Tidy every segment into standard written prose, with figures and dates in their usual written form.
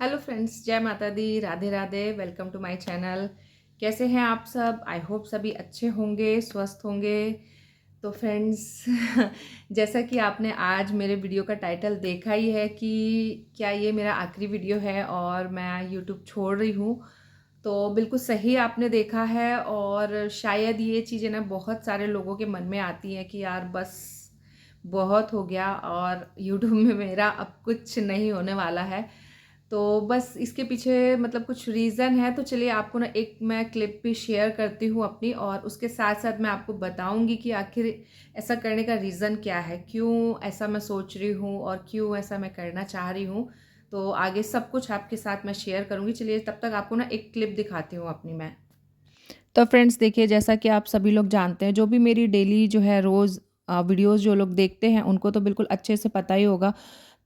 Hello friends, जय माता दी, Radhe Radhe. Welcome to my channel. कैसे हैं आप सब? आई होप सभी अच्छे होंगे, स्वस्थ होंगे। तो फ्रेंड्स जैसा कि आपने आज मेरे वीडियो का टाइटल देखा ही है कि क्या ये मेरा आखिरी वीडियो है और मैं यूट्यूब छोड़ रही हूँ। तो बिल्कुल सही आपने देखा है। और शायद ये चीज़ें ना बहुत सारे लोगों के मन में आती हैं कि यार बस बहुत हो गया और यूट्यूब में मेरा अब कुछ नहीं होने वाला है। तो बस इसके पीछे मतलब कुछ रीज़न है। तो चलिए आपको ना एक मैं क्लिप भी शेयर करती हूँ अपनी, और उसके साथ साथ मैं आपको बताऊँगी कि आखिर ऐसा करने का रीज़न क्या है, क्यों ऐसा मैं सोच रही हूँ और क्यों ऐसा मैं करना चाह रही हूँ। तो आगे सब कुछ आपके साथ मैं शेयर करूँगी। चलिए तब तक आपको ना एक क्लिप दिखाती हूँ अपनी मैं। तो फ्रेंड्स देखिए, जैसा कि आप सभी लोग जानते हैं, जो भी मेरी डेली जो है रोज़ वीडियोज़ जो लोग देखते हैं उनको तो बिल्कुल अच्छे से पता ही होगा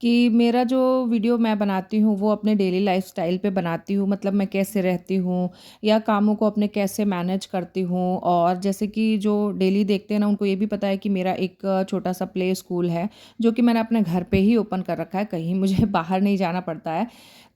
कि मेरा जो वीडियो मैं बनाती हूँ वो अपने डेली लाइफ़स्टाइल पे बनाती हूँ। मतलब मैं कैसे रहती हूँ या कामों को अपने कैसे मैनेज करती हूँ। और जैसे कि जो डेली देखते हैं ना उनको ये भी पता है कि मेरा एक छोटा-सा प्ले स्कूल है, जो कि मैंने अपने घर पे ही ओपन कर रखा है, कहीं मुझे बाहर नहीं जाना पड़ता है।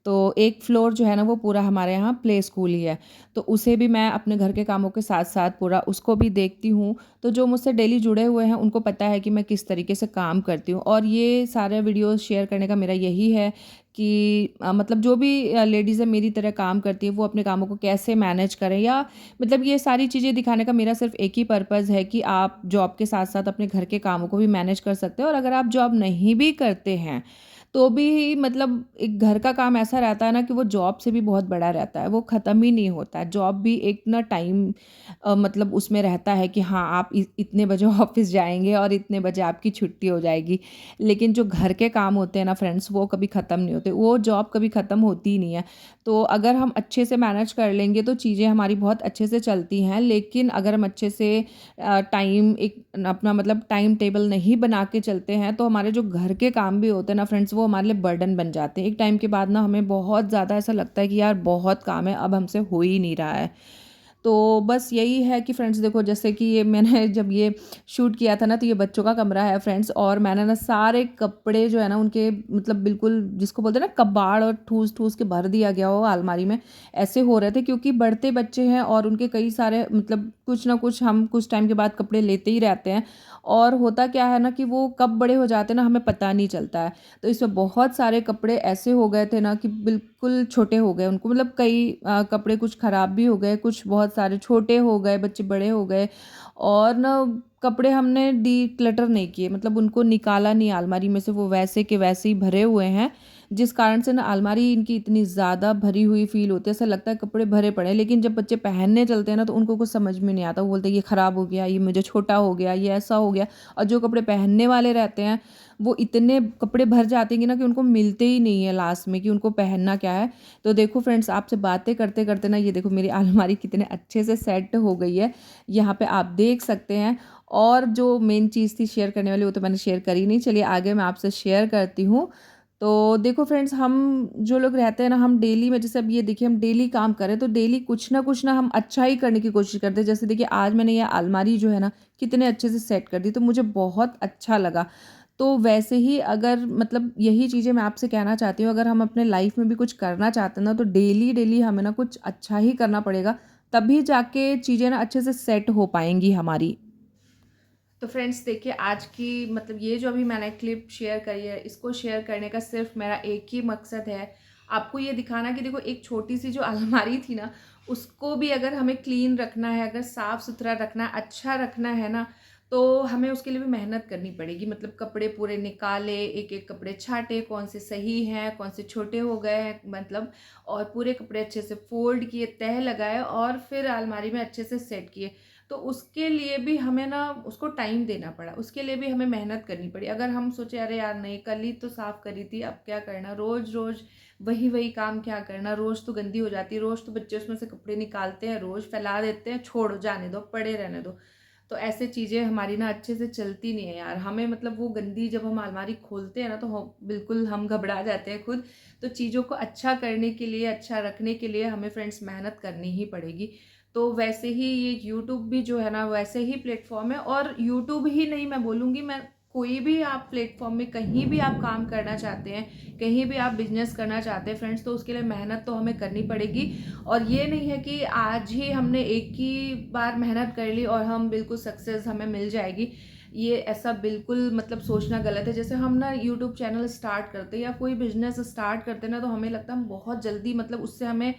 तो एक फ्लोर जो है ना वो पूरा हमारे यहाँ प्ले स्कूल ही है। तो उसे भी मैं अपने घर के कामों के साथ-साथ पूरा उसको भी देखती हूँ। तो जो मुझसे डेली जुड़े हुए हैं उनको पता है कि मैं किस तरीके से काम करती हूँ। और ये सारे वीडियोज़ शेयर करने का मेरा यही है कि मतलब जो भी लेडीज़ है मेरी तरह काम करती है वो अपने कामों को कैसे मैनेज करें, या मतलब ये सारी चीज़ें दिखाने का मेरा सिर्फ़ एक ही पर्पज़ है कि आप जॉब के साथ-साथ अपने घर के कामों को भी मैनेज कर सकते हैं। और अगर आप जॉब नहीं भी करते हैं तो भी मतलब एक घर का काम ऐसा रहता है ना कि वो जॉब से भी बहुत बड़ा रहता है, वो ख़त्म ही नहीं होता है। जॉब भी एक ना टाइम मतलब उसमें रहता है कि हाँ, आप इतने बजे ऑफ़िस जाएँगे और इतने बजे आपकी छुट्टी हो जाएगी। लेकिन जो घर के काम होते हैं ना फ्रेंड्स, वो कभी ख़त्म नहीं होते, वो जॉब कभी ख़त्म होती ही नहीं है। तो अगर हम अच्छे से मैनेज कर लेंगे तो चीज़ें हमारी बहुत अच्छे से चलती हैं। लेकिन अगर हम अच्छे से टाइम एक अपना मतलब टाइम टेबल नहीं बना के चलते हैं तो हमारे जो घर के काम भी होते हैं ना फ्रेंड्स, वो हमारे लिए बर्डन बन जाते हैं। एक टाइम के बाद ना हमें बहुत ज़्यादा ऐसा लगता है कि यार बहुत काम है, अब हमसे हो ही नहीं रहा है। तो बस यही है कि फ्रेंड्स देखो, जैसे कि ये मैंने जब ये शूट किया था ना तो ये बच्चों का कमरा है फ्रेंड्स, और मैंने ना सारे कपड़े जो है ना उनके मतलब बिल्कुल जिसको बोलते हैं ना कबाड़, और ठूस ठूस के भर दिया गया हो अलमारी में। ऐसे हो रहे थे क्योंकि बढ़ते बच्चे हैं और उनके कई सारे मतलब कुछ ना कुछ हम कुछ टाइम के बाद कपड़े लेते ही रहते हैं। और होता क्या है ना कि वो कब बड़े हो जाते हैं ना हमें पता नहीं चलता है। तो इसमें बहुत सारे कपड़े ऐसे हो गए थे ना कि बिल्कुल छोटे हो गए उनको, मतलब कई कपड़े कुछ ख़राब भी हो गए, कुछ बहुत सारे छोटे हो गए, बच्चे बड़े हो गए। और ना कपड़े हमने डिक्लटर नहीं किए, मतलब उनको निकाला नहीं अलमारी में से, वो वैसे के वैसे ही भरे हुए हैं। जिस कारण से ना अलमारी इनकी इतनी ज़्यादा भरी हुई फ़ील होती है, ऐसा लगता है कपड़े भरे पड़े हैं। लेकिन जब बच्चे पहनने चलते हैं ना तो उनको कुछ समझ में नहीं आता, वो बोलते हैं ये ख़राब हो गया, ये मुझे छोटा हो गया, ये ऐसा हो गया। और जो कपड़े पहनने वाले रहते हैं वो इतने कपड़े भर जाते हैं कि ना कि उनको मिलते ही नहीं है लास्ट में कि उनको पहनना क्या है। तो देखो फ्रेंड्स, आपसे बातें करते करते ना ये देखो मेरी अलमारी कितने अच्छे से सेट हो गई है, यहाँ पे आप देख सकते हैं। और जो मेन चीज़ थी शेयर करने वाली वो तो मैंने शेयर करी नहीं, चलिए आगे मैं आपसे शेयर करती हूँ। तो देखो फ्रेंड्स, हम जो लोग रहते हैं ना, हम डेली में जैसे अब ये देखिए हम डेली काम करें तो डेली कुछ ना हम अच्छा ही करने की कोशिश करते हैं। जैसे देखिए आज मैंने ये अलमारी जो है ना कितने अच्छे से सेट कर दी, तो मुझे बहुत अच्छा लगा। तो वैसे ही अगर मतलब यही चीज़ें मैं आपसे कहना चाहती हूँ, अगर हम अपने लाइफ में भी कुछ करना चाहते हैं ना तो डेली डेली हमें ना कुछ अच्छा ही करना पड़ेगा, तभी जाके चीज़ें ना अच्छे से सेट हो पाएंगी हमारी। तो फ्रेंड्स देखिए, आज की मतलब ये जो अभी मैंने क्लिप शेयर करी है, इसको शेयर करने का सिर्फ मेरा एक ही मकसद है, आपको ये दिखाना कि देखो एक छोटी सी जो अलमारी थी ना, उसको भी अगर हमें क्लीन रखना है, अगर साफ़ सुथरा रखना है, अच्छा रखना है ना, तो हमें उसके लिए भी मेहनत करनी पड़ेगी। मतलब कपड़े पूरे निकाले, एक एक कपड़े छाँटे, कौन से सही हैं, कौन से छोटे हो गए हैं मतलब, और पूरे कपड़े अच्छे से फ़ोल्ड किए, तह लगाए और फिर अलमारी में अच्छे से सेट किए। तो उसके लिए भी हमें ना उसको टाइम देना पड़ा, उसके लिए भी हमें मेहनत करनी पड़ी। अगर हम सोचे अरे यार नहीं, कल ही तो साफ़ करी थी, अब क्या करना, रोज़-रोज़ वही-वही काम क्या करना, रोज़ तो गंदी हो जाती है, रोज़ तो बच्चे उसमें से कपड़े निकालते हैं, रोज़ फैला देते हैं, छोड़ो जाने दो, पड़े रहने दो। तो ऐसे चीज़ें हमारी ना अच्छे से चलती नहीं है यार। हमें मतलब वो गंदी जब हम अलमारी खोलते हैं ना तो बिल्कुल हम घबरा जाते हैं खुद। तो चीज़ों को अच्छा करने के लिए, अच्छा रखने के लिए हमें फ्रेंड्स मेहनत करनी ही पड़ेगी। तो वैसे ही ये यूट्यूब भी जो है ना वैसे ही प्लेटफ़ॉर्म है, और यूट्यूब ही नहीं मैं बोलूँगी, मैं कोई भी आप प्लेटफॉर्म में कहीं भी आप काम करना चाहते हैं, कहीं भी आप बिजनेस करना चाहते हैं फ्रेंड्स, तो उसके लिए मेहनत तो हमें करनी पड़ेगी। और ये नहीं है कि आज ही हमने एक ही बार मेहनत कर ली और हम बिल्कुल सक्सेस हमें मिल जाएगी। ये ऐसा बिल्कुल मतलब सोचना गलत है। जैसे हम ना यूट्यूब चैनल स्टार्ट करते हैं या कोई बिजनेस स्टार्ट करते हैं ना, तो हमें लगता है हम बहुत जल्दी मतलब उससे हमें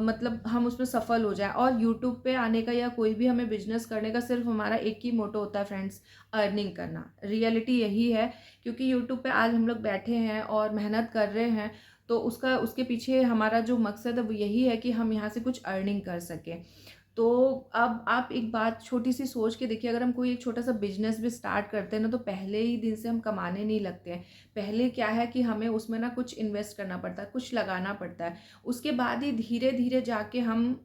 मतलब हम उसमें सफल हो जाए। और यूट्यूब पे आने का या कोई भी हमें बिजनेस करने का सिर्फ हमारा एक ही मोटो होता है फ्रेंड्स, अर्निंग करना। रियलिटी यही है, क्योंकि यूट्यूब पे आज हम लोग बैठे हैं और मेहनत कर रहे हैं, तो उसके पीछे हमारा जो मकसद है वो यही है कि हम यहाँ से कुछ अर्निंग कर सकें। तो अब आप एक बात छोटी सी सोच के देखिए, अगर हम कोई एक छोटा सा बिजनेस भी स्टार्ट करते हैं ना, तो पहले ही दिन से हम कमाने नहीं लगते हैं। पहले क्या है कि हमें उसमें ना कुछ इन्वेस्ट करना पड़ता है, कुछ लगाना पड़ता है। उसके बाद ही धीरे धीरे जाके हम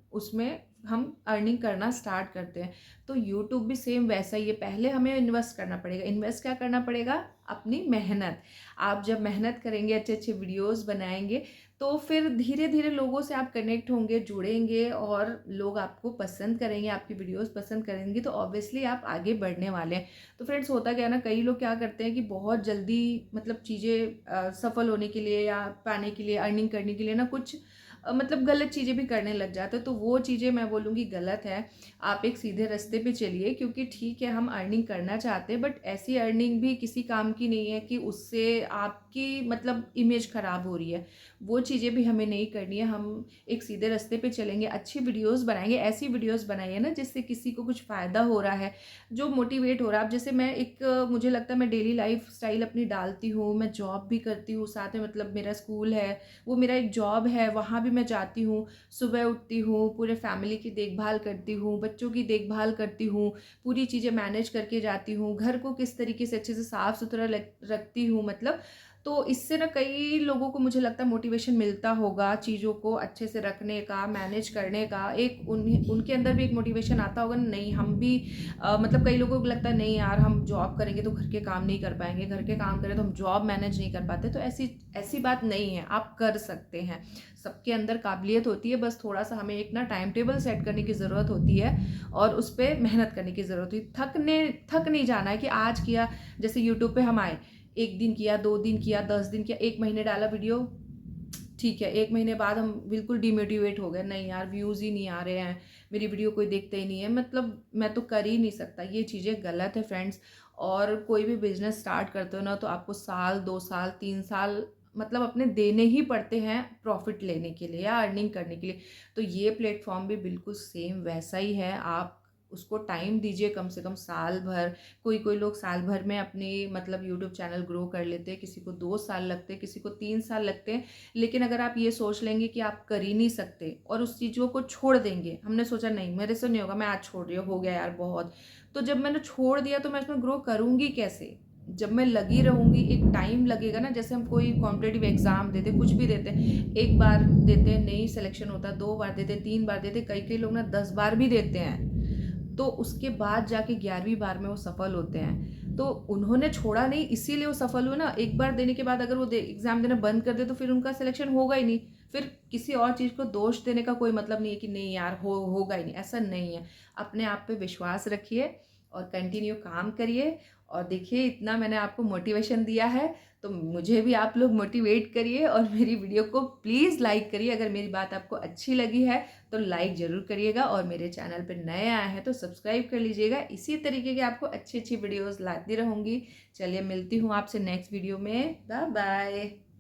अर्निंग करना स्टार्ट करते हैं। तो यूट्यूब भी सेम वैसा ही है, पहले हमें इन्वेस्ट करना पड़ेगा। इन्वेस्ट क्या करना पड़ेगा? अपनी मेहनत। आप जब मेहनत करेंगे, अच्छे अच्छे वीडियोस बनाएंगे, तो फिर धीरे धीरे लोगों से आप कनेक्ट होंगे, जुड़ेंगे और लोग आपको पसंद करेंगे, आपकी वीडियोस पसंद करेंगे, तो ऑब्वियसली आप आगे बढ़ने वाले हैं। तो फ्रेंड्स होता क्या है ना, कई लोग क्या करते हैं कि बहुत जल्दी मतलब चीज़ें सफल होने के लिए या पाने के लिए, अर्निंग करने के लिए ना कुछ मतलब गलत चीज़ें भी करने लग जाते हैं। तो वो चीज़ें मैं बोलूँगी गलत है। आप एक सीधे रास्ते पे चलिए, क्योंकि ठीक है हम अर्निंग करना चाहते हैं, बट ऐसी अर्निंग भी किसी काम की नहीं है कि उससे आपकी मतलब इमेज ख़राब हो रही है। वो चीज़ें भी हमें नहीं करनी है। हम एक सीधे रास्ते पे चलेंगे, अच्छी वीडियोस बनाएंगे। ऐसी वीडियोस बनाइए ना जिससे किसी को कुछ फ़ायदा हो रहा है, जो मोटिवेट हो रहा है। अब जैसे मैं एक मुझे लगता है मैं डेली लाइफ स्टाइल अपनी डालती हूँ, मैं जॉब भी करती हूँ, साथ में मतलब मेरा स्कूल है, वो मेरा एक जॉब है, वहाँ भी मैं जाती हूँ। सुबह उठती हूँ, पूरे फैमिली की देखभाल करती हूँ, बच्चों की देखभाल करती हूँ, पूरी चीज़ें मैनेज करके जाती हूँ, घर को किस तरीके से अच्छे से साफ़ सुथरा रखती हूँ मतलब। तो इससे ना कई लोगों को मुझे लगता है मोटिवेशन मिलता होगा चीज़ों को अच्छे से रखने का, मैनेज करने का। एक उनके अंदर भी एक मोटिवेशन आता होगा, नहीं हम भी मतलब कई लोगों को लगता है नहीं यार हम जॉब करेंगे तो घर के काम नहीं कर पाएंगे, घर के काम करें तो हम जॉब मैनेज नहीं कर पाते। तो ऐसी ऐसी बात नहीं है, आप कर सकते हैं। सबके अंदर काबिलियत होती है, बस थोड़ा सा हमें एक ना टाइम टेबल सेट करने की ज़रूरत होती है और उस पर मेहनत करने की ज़रूरत होती है। थक नहीं जाना है कि आज किया। जैसे यूट्यूब पे हम आए, एक दिन किया, 2 दिन किया, 10 दिन किया, 1 महीने डाला वीडियो, ठीक है। 1 महीने बाद हम बिल्कुल डिमोटिवेट हो गए, नहीं यार व्यूज़ ही नहीं आ रहे हैं, मेरी वीडियो कोई देखता ही नहीं है, मतलब मैं तो कर ही नहीं सकता। ये चीज़ें गलत है फ्रेंड्स। और कोई भी बिज़नेस स्टार्ट करते हो ना, तो आपको साल, 2 साल, 3 साल मतलब अपने देने ही पड़ते हैं प्रॉफ़िट लेने के लिए या अर्निंग करने के लिए। तो ये प्लेटफ़ॉर्म भी बिल्कुल सेम वैसा ही है। आप उसको टाइम दीजिए, कम से कम साल भर। कोई लोग साल भर में अपनी मतलब यूट्यूब चैनल ग्रो कर लेते हैं, किसी को 2 साल लगते हैं, किसी को 3 साल लगते हैं। लेकिन अगर आप ये सोच लेंगे कि आप कर ही नहीं सकते और उस चीज़ों को छोड़ देंगे, हमने सोचा नहीं मेरे से नहीं होगा, मैं आज छोड़ रही हूँ, हो गया यार बहुत। तो जब मैंने छोड़ दिया तो मैं इसमें ग्रो करूँगी कैसे? जब मैं लगी रहूँगी, एक टाइम लगेगा ना। जैसे हम कोई कॉम्पिटिटिव एग्ज़ाम देते, कुछ भी देते हैं, 1 बार देते हैं नहीं सिलेक्शन होता, 2 बार देते, 3 बार देते, कई लोग ना 10 बार भी देते हैं। तो उसके बाद जाके 11वीं बार में वो सफल होते हैं। तो उन्होंने छोड़ा नहीं, इसीलिए वो सफल हुए ना। एक बार देने के बाद अगर वो एग्ज़ाम देना बंद कर दे तो फिर उनका सिलेक्शन होगा ही नहीं। फिर किसी और चीज़ को दोष देने का कोई मतलब नहीं है कि नहीं यार होगा ही नहीं, ऐसा नहीं है। अपने आप पे विश्वास रखिए और कंटिन्यू काम करिए। और देखिए इतना मैंने आपको मोटिवेशन दिया है, तो मुझे भी आप लोग मोटिवेट करिए और मेरी वीडियो को प्लीज़ लाइक करिए। अगर मेरी बात आपको अच्छी लगी है तो लाइक ज़रूर करिएगा, और मेरे चैनल पर नए आए हैं तो सब्सक्राइब कर लीजिएगा। इसी तरीके के आपको अच्छी अच्छी वीडियोस लाती रहूँगी। चलिए मिलती हूँ आपसे नेक्स्ट वीडियो में। Bye bye.